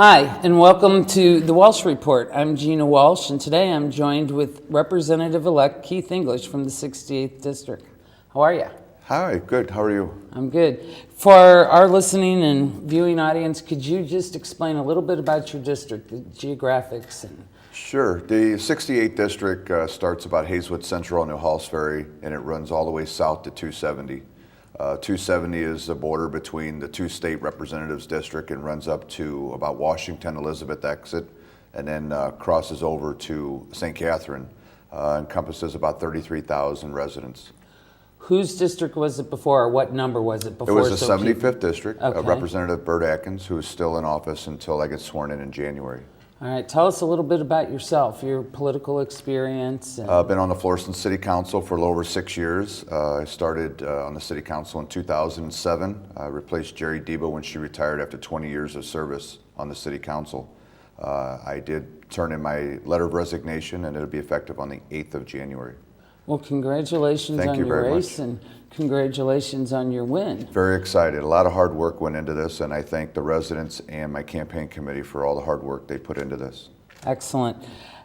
Hi, and welcome to the Walsh Report. I'm Gina Walsh, and today I'm joined with Representative-elect Keith English from the 68th District. How are you? Hi, good. How are you? I'm good. For our listening and viewing audience, could you just explain a little bit about your district, the geographics? Sure. The 68th District starts about Hazelwood Central on New Halls Ferry, and it runs all the way south to 270. 270 is the border between the two state representatives district and runs up to about Washington Elizabeth exit, and then crosses over to St. Catherine. Encompasses about 33,000 residents. Whose district was it before, or what number was it before? It was the 75th District, Okay. Representative Bert Atkins, who is still in office until I get sworn in January. All right, tell us a little bit about yourself, your political experience. I've been on the Florissant City Council for a little over 6 years. I started on the City Council in 2007. I replaced Jerry Debo when she retired after 20 years of service on the City Council. I did turn in my letter of resignation, and it'll be effective on the 8th of January. Well, congratulations on your race, and congratulations on your win. Very excited. A lot of hard work went into this, and I thank the residents and my campaign committee for all the hard work they put into this. Excellent.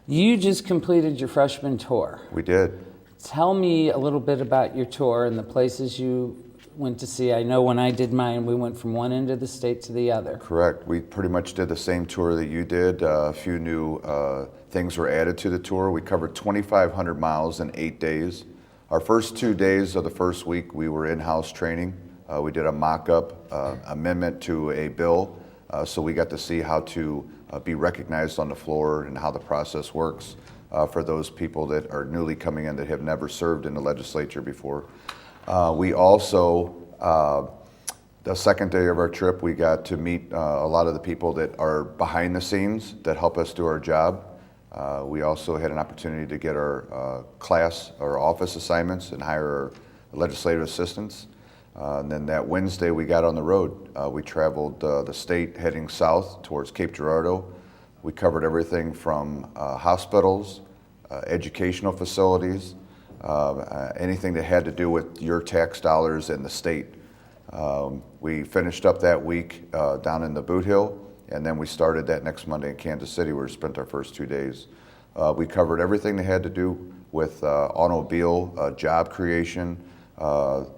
You just completed your freshman tour. We did. Tell me a little bit about your tour and the places you went to see. I know when I did mine, we went from one end of the state to the other. Correct. We pretty much did the same tour that you did. A few new things were added to the tour. We covered 2,500 miles in 8 days. Our first 2 days of the first week, we were in-house training. We did a mock-up amendment to a bill, so we got to see how to be recognized on the floor and how the process works for those people that are newly coming in that have never served in the legislature before. We also, the second day of our trip, we got to meet a lot of the people that are behind the scenes that help us do our job. We also had an opportunity to get our class or office assignments and hire our legislative assistants. And then that Wednesday we got on the road. We traveled the state heading south towards Cape Girardeau. We covered everything from hospitals, educational facilities, anything that had to do with your tax dollars in the state. We finished up that week down in the Boot Hill, and then we started that next Monday in Kansas City, where we spent our first 2 days. We covered everything that had to do with automobile, job creation. The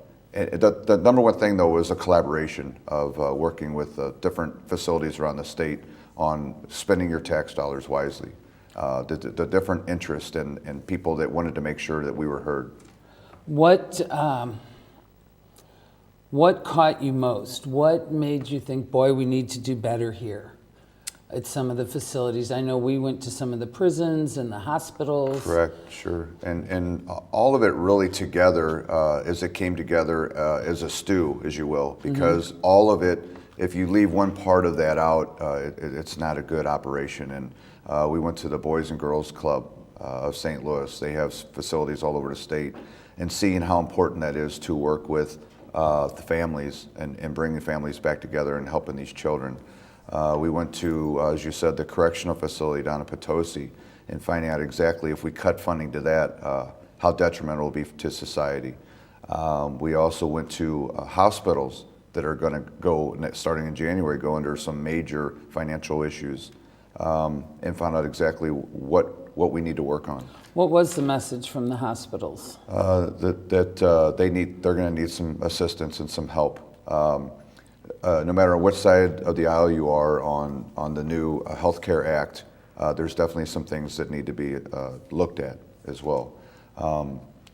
number one thing, though, was a collaboration of working with different facilities around the state on spending your tax dollars wisely. The different interests and people that wanted to make sure that we were heard. What caught you most? What made you think, boy, we need to do better here at some of the facilities? I know we went to some of the prisons and the hospitals. Correct, sure. And all of it really together, as it came together as a stew, as you will, because all of it, if you leave one part of that out, it's not a good operation. And we went to the Boys and Girls Club of St. Louis. They have facilities all over the state, and seeing how important that is to work with the families and bringing families back together and helping these children. We went to, as you said, the correctional facility down in Potosi, and finding out exactly if we cut funding to that, how detrimental it will be to society. We also went to hospitals that are going to go, starting in January, go under some major financial issues, and found out exactly what we need to work on. What was the message from the hospitals? That they're going to need some assistance and some help. No matter what side of the aisle you are on the new Health Care Act, there's definitely some things that need to be looked at as well.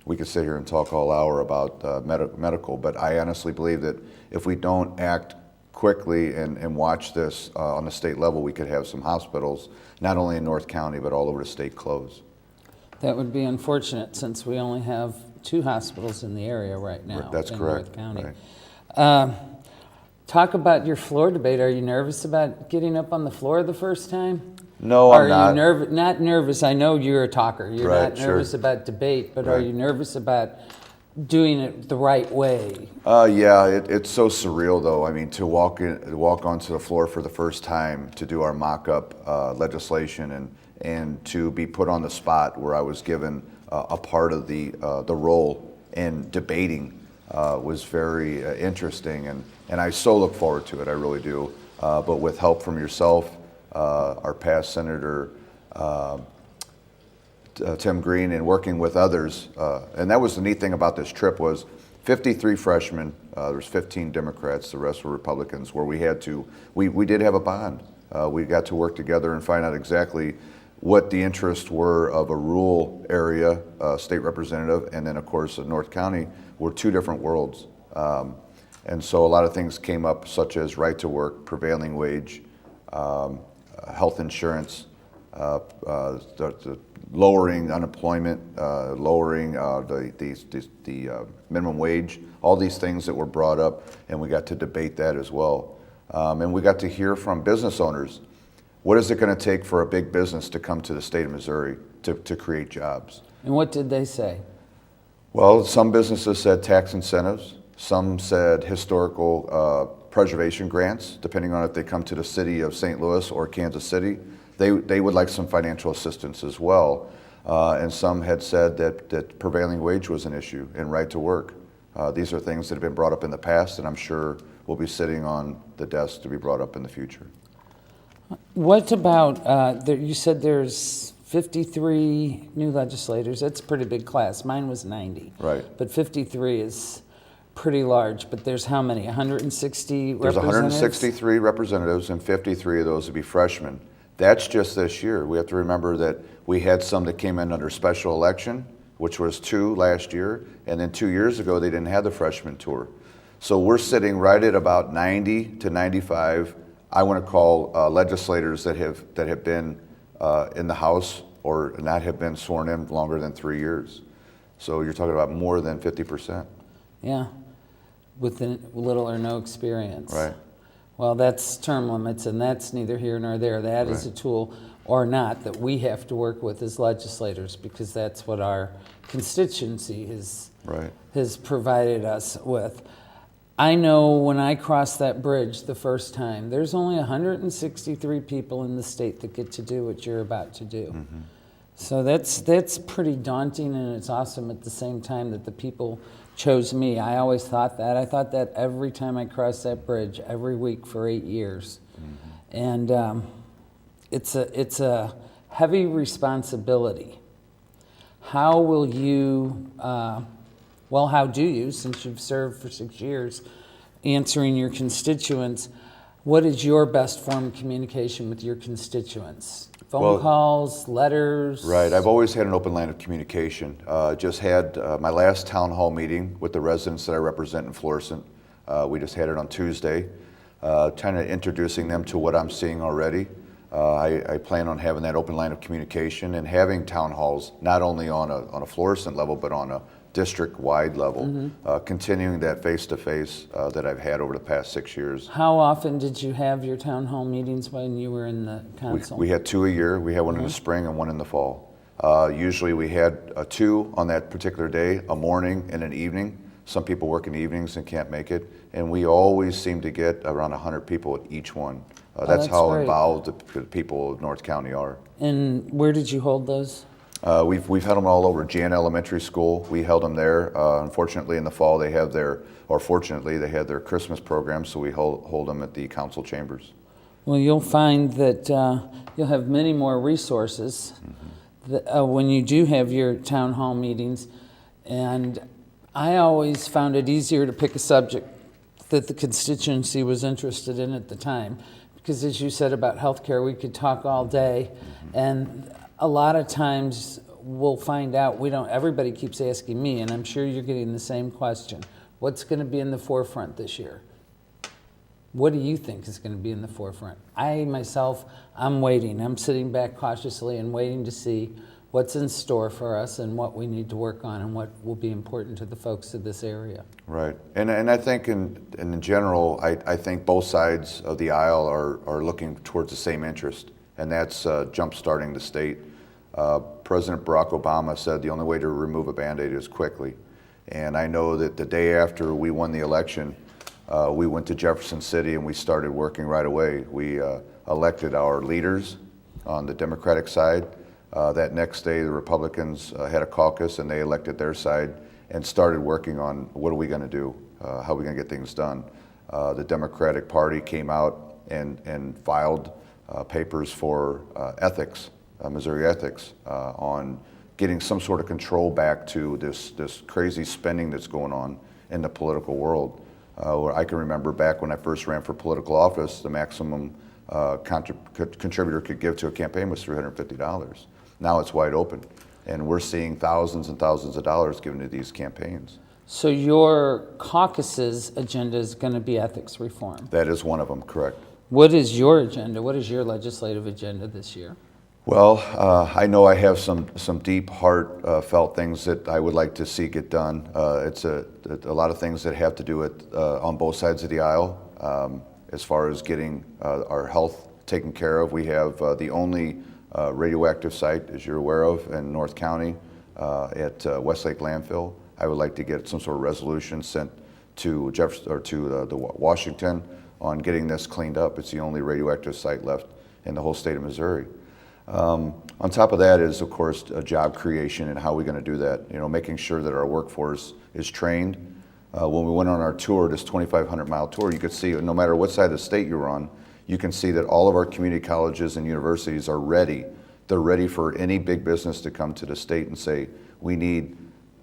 We could sit here and talk all hour about medical, but I honestly believe that if we don't act quickly and watch this on the state level, we could have some hospitals, not only in North County, but all over the state close. That would be unfortunate, since we only have 2 hospitals in the area right now. That's correct. North County. Right. Talk about your floor debate. Are you nervous about getting up on the floor the first time? No, I'm not. Are you not nervous? I know you're a talker. You're right, not nervous about debate, but right. Are you nervous about doing it the right way? Yeah, it's so surreal, though. I mean, to walk onto the floor for the first time to do our mock-up legislation and to be put on the spot where I was given a part of the role in debating was very interesting, and I so look forward to it. I really do. But with help from yourself our past Senator Tim Green, and working with others. And that was the neat thing about this trip was 53 freshmen, there was 15 Democrats, the rest were Republicans, where we did have a bond. We got to work together and find out exactly what the interests were of a rural area state representative, and then of course in North County were two different worlds. And so a lot of things came up, such as right to work, prevailing wage, health insurance, the lowering unemployment, lowering the minimum wage, all these things that were brought up, and we got to debate that as well. And we got to hear from business owners. What is it going to take for a big business to come to the state of Missouri to create jobs? And what did they say? Well, some businesses said tax incentives. Some said historical preservation grants, depending on if they come to the city of St. Louis or Kansas City. They would like some financial assistance as well. And some had said that prevailing wage was an issue and right to work. These are things that have been brought up in the past, and I'm sure will be sitting on the desk to be brought up in the future. What about, you said there's 53 new legislators. That's a pretty big class. Mine was 90. Right. But 53 is pretty large. But there's how many? 160 There's representatives? 163 representatives, and 53 of those would be freshmen. That's just this year. We have to remember that we had some that came in under special election, which was 2 last year, and then 2 years ago they didn't have the freshman tour. So we're sitting right at about 90 to 95, I want to call legislators that have been in the House or not have been sworn in longer than 3 years. So you're talking about more than 50%. Yeah, with little or no experience. Right. Well, that's term limits, and that's neither here nor there. That is a tool or not that we have to work with as legislators, because that's what our constituency has provided us with. I know when I crossed that bridge the first time, there's only 163 people in the state that get to do what you're about to do. Mm-hmm. So that's pretty daunting, and it's awesome at the same time that the people chose me. I always thought that. I thought that every time I crossed that bridge, every week for 8 years. Mm-hmm. And it's a heavy responsibility. How will you, how do you, since you've served for 6 years, answering your constituents, what is your best form of communication with your constituents? Phone calls, letters? Right. I've always had an open line of communication. Just had my last town hall meeting with the residents that I represent in Florissant. We just had it on Tuesday, kind of introducing them to what I'm seeing already. I plan on having that open line of communication and having town halls, not only on a Florissant level, but on a district-wide level, continuing that face-to-face that I've had over the past 6 years. How often did you have your town hall meetings when you were in the council? We had 2 a year. We had one in the spring and one in the fall. Usually we had 2 on that particular day, a morning and an evening. Some people work in the evenings and can't make it, and we always seem to get around 100 people at each one. That's how great. involved the people of North County are. And where did you hold those? We've held them all over. Jan Elementary School, we held them there. Unfortunately, in the fall, fortunately, they had their Christmas program, so we hold them at the council chambers. Well, you'll find that you'll have many more resources when you do have your town hall meetings. And I always found it easier to pick a subject that the constituency was interested in at the time. Because as you said about healthcare, we could talk all day. And a lot of times we'll find out everybody keeps asking me, and I'm sure you're getting the same question. What's going to be in the forefront this year? What do you think is going to be in the forefront? I'm waiting. I'm sitting back cautiously and waiting to see what's in store for us and what we need to work on and what will be important to the folks of this area. Right. And I think in general, I think both sides of the aisle are looking towards the same interest, and that's jump-starting the state. President Barack Obama said the only way to remove a Band-Aid is quickly. And I know that the day after we won the election, we went to Jefferson City and we started working right away. We elected our leaders on the Democratic side. That next day, the Republicans had a caucus and they elected their side and started working on what are we going to do, how are we going to get things done. The Democratic Party came out and filed papers for ethics, Missouri ethics, on getting some sort of control back to this crazy spending that's going on in the political world. Where I can remember back when I first ran for political office, the maximum contributor could give to a campaign was $350. Now it's wide open, and we're seeing thousands and thousands of dollars given to these campaigns. So your caucus's agenda is going to be ethics reform? That is one of them, correct. What is your agenda? What is your legislative agenda this year? Well, I know I have some deep heartfelt things that I would like to see get done. It's a lot of things that have to do with on both sides of the aisle. As far as getting our health taken care of, we have the only radioactive site, as you're aware of, in North County at Westlake Landfill. I would like to get some sort of resolution sent to Washington on getting this cleaned up. It's the only radioactive site left in the whole state of Missouri. On top of that is, of course, job creation and how we're going to do that. You know, making sure that our workforce is trained. When we went on our tour, this 2,500-mile tour, you could see no matter what side of the state you're on, you can see that all of our community colleges and universities are ready. They're ready for any big business to come to the state and say, we need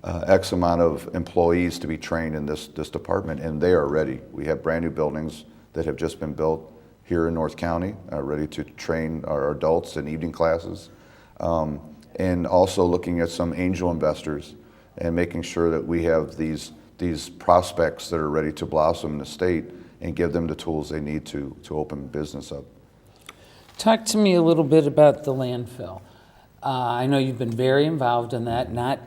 X amount of employees to be trained in this department, and they are ready. We have brand new buildings that have just been built here in North County, ready to train our adults in evening classes, and also looking at some angel investors and making sure that we have these prospects that are ready to blossom in the state and give them the tools they need to open business up. Talk to me a little bit about the landfill. I know you've been very involved in that, not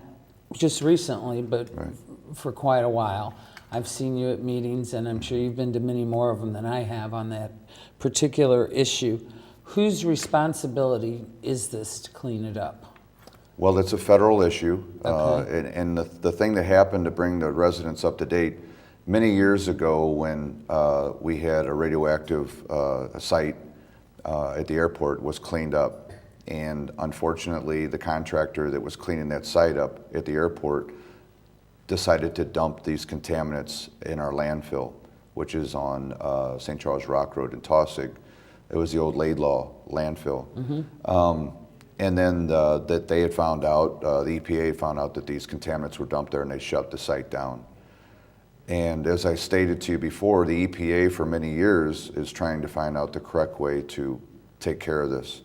just recently, but Right. for quite a while. I've seen you at meetings, and I'm sure you've been to many more of them than I have on that particular issue. Whose responsibility is this to clean it up? Well, it's a federal issue, Okay. and the thing that happened, to bring the residents up to date, many years ago when we had a radioactive site at the airport was cleaned up, and unfortunately the contractor that was cleaning that site up at the airport decided to dump these contaminants in our landfill, which is on St. Charles Rock Road in Taussig. It was the old Laidlaw landfill. Mm-hmm. And then that they had found out, the EPA found out that these contaminants were dumped there, and they shut the site down. And as I stated to you before, the EPA for many years is trying to find out the correct way to take care of this.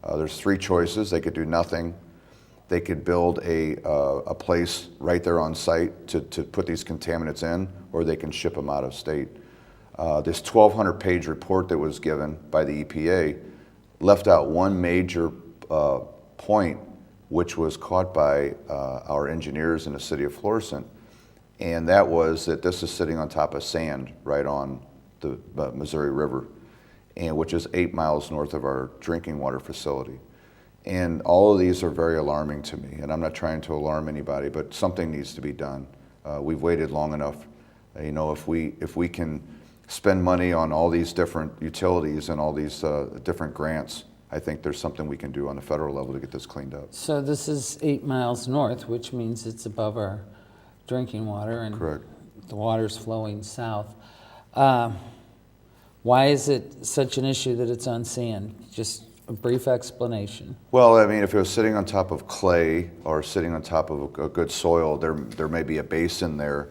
There's three choices. They could do nothing. They could build a place right there on site to put these contaminants in, or they can ship them out of state. This 1,200-page report that was given by the EPA left out one major point, which was caught by our engineers in the city of Florissant, and that was that this is sitting on top of sand right on the Missouri River, and which is 8 miles north of our drinking water facility. And all of these are very alarming to me, and I'm not trying to alarm anybody, but something needs to be done. We've waited long enough. You know, if we can spend money on all these different utilities and all these different grants, I think there's something we can do on the federal level to get this cleaned up. So this is 8 miles north, which means it's above our drinking water, and Correct. the water's flowing south. Why is it such an issue that it's on sand? Just a brief explanation. Well, I mean, if it was sitting on top of clay or sitting on top of a good soil, there may be a basin there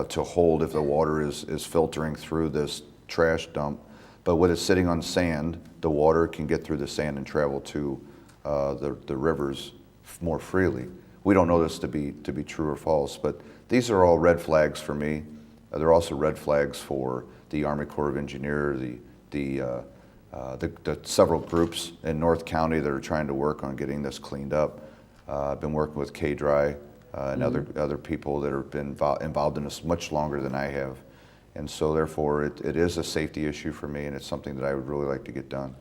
to hold if the water is filtering through this trash dump. But when it's sitting on sand, the water can get through the sand and travel to the rivers more freely. We don't know this to be true or false, but these are all red flags for me. They're also red flags for the Army Corps of Engineers, the several groups in North County that are trying to work on getting this cleaned up. I've been working with K-Dry and other people that have been involved in this much longer than I have. And so therefore it is a safety issue for me, and it's something that I would really like to get done.